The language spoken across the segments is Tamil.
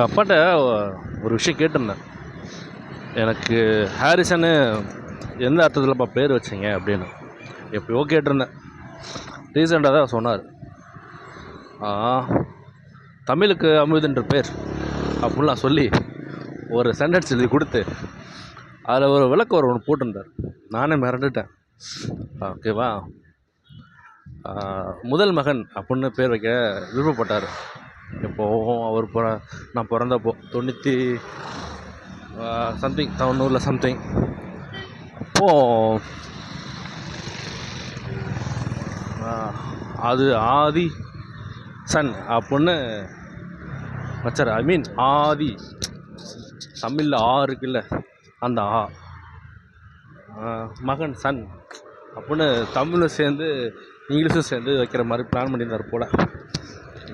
எங்கள் அப்பாட்ட ஒரு விஷயம் கேட்டிருந்தேன். எனக்கு ஹாரிசன்னு எந்த அர்த்தத்தில்ப்பா பேர் வச்சிங்க அப்படின்னு. எப்பயோ கேட்டிருந்தேன். ரீசெண்டாக தான் சொன்னார். தமிழுக்கு அமுதென்று பேர் அப்படிலாம் சொல்லி ஒரு சென்டென்ஸ் எழுதி கொடுத்து அதில் ஒரு விளக்கம் ஒன்று போட்டிருந்தார். நானே மிரண்டுட்டேன். ஓகேவா. முதல் மகன் அப்படின்னு பேர் வைக்க விருப்பப்பட்டார். எப்போது அவர் நான் பிறந்தப்போ 90 சம்திங் 90 சம்திங். அப்போது அது ஆதி சன் அப்படின்னு வச்சார். ஐ மீன் ஆதி தமிழில் இருக்குல்ல, அந்த மகன் சன் அப்படின்னு தமிழும் சேர்ந்து இங்கிலீஷும் சேர்ந்து வைக்கிற மாதிரி பிளான் பண்ணியிருந்தார் போல்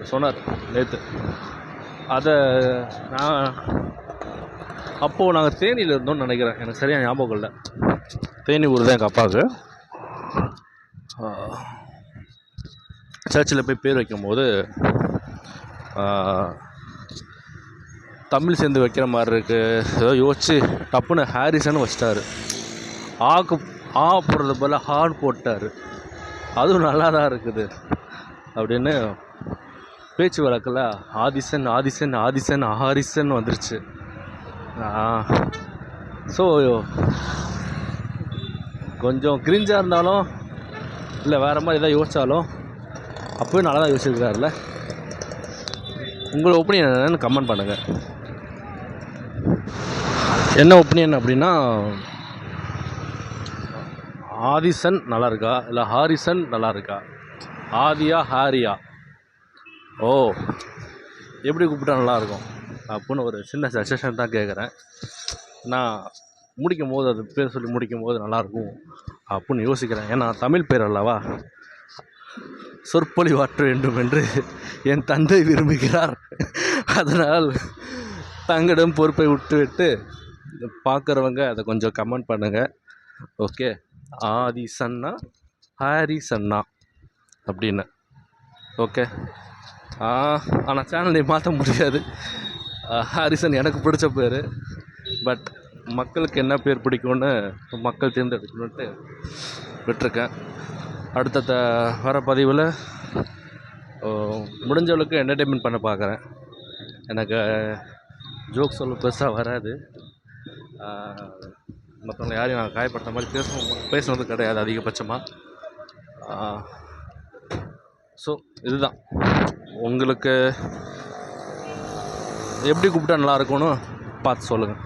சொன்னார் நேற்று. அதை நான் அப்போது நாங்கள் தேனியில் இருந்தோம்னு நினைக்கிறேன், எனக்கு சரியாக ஞாபகம் இல்லை. தேனி ஊர் தான் எங்கள் அப்பாவுக்கு. சர்ச்சில் போய் பேர் வைக்கும்போது தமிழ் சேர்ந்து வைக்கிற மாதிரி இருக்குது ஏதோ யோசிச்சு டப்புன்னு ஹாரிசன் வச்சிட்டாரு. போடுறது போல் ஹார்ட் போட்டார். அதுவும் நல்லா தான் இருக்குது அப்படின்னு பேச்சு வழக்கில் ஆதிசன் ஆதிசன் ஆதிசன் ஹாரிசன் வந்துருச்சு. ஸோ கொஞ்சம் கிரிஞ்சாக இருந்தாலும் இல்லை வேறு மாதிரி எதாவது யோசித்தாலும் அப்போயும் நல்லா தான் யோசிச்சிருக்கிறாருல்ல. உங்களோட ஒப்பீனியன் என்னென்னு கமெண்ட் பண்ணுங்கள். என்ன ஒப்பீனியன் அப்படின்னா, ஆதிசன் நல்லா இருக்கா இல்லை ஹாரிசன் நல்லா இருக்கா, ஆதியா ஹாரியா, எப்படி கூப்பிட்டா நல்லாயிருக்கும் அப்படின்னு ஒரு சின்ன சஜஷன் தான் கேட்குறேன். நான் முடிக்கும் போது அது பேர் சொல்லி முடிக்கும் போது நல்லாயிருக்கும் அப்படின்னு யோசிக்கிறேன். ஏன்னா தமிழ் பேர் அல்லவா. சொற்பொழிவாற்ற வேண்டும் என்று என் தந்தை விரும்புகிறார். அதனால் தங்களிடம் பொறுப்பை விட்டுவிட்டு பார்க்குறவங்க அதை கொஞ்சம் கமெண்ட் பண்ணுங்கள். ஓகே, ஆதி சன்னா ஹாரி சன்னா அப்படின்னு. ஓகே. ஆனால் சேனலை மாற்ற முடியாது. ஹாரிசன் எனக்கு பிடிச்ச பேர். பட் மக்களுக்கு என்ன பேர் பிடிக்கும்னு மக்கள் தேர்ந்தெடுக்கணுன்ட்டு விட்டுருக்கேன். அடுத்த வர பதிவில் முடிஞ்ச அளவுக்கு என்டர்டெயின்மெண்ட் பண்ண பார்க்குறேன். எனக்கு ஜோக் சொல்ல பெருசாக வராது. மற்றவங்க யாரையும் நான் காயப்படுத்த மாதிரி பேசுனது கிடையாது அதிகபட்சமாக. ஸோ இதுதான். உங்களுக்கு எப்படி கூப்பிட்டா நல்லாயிருக்கும்னு பார்த்து சொல்லுங்கள்.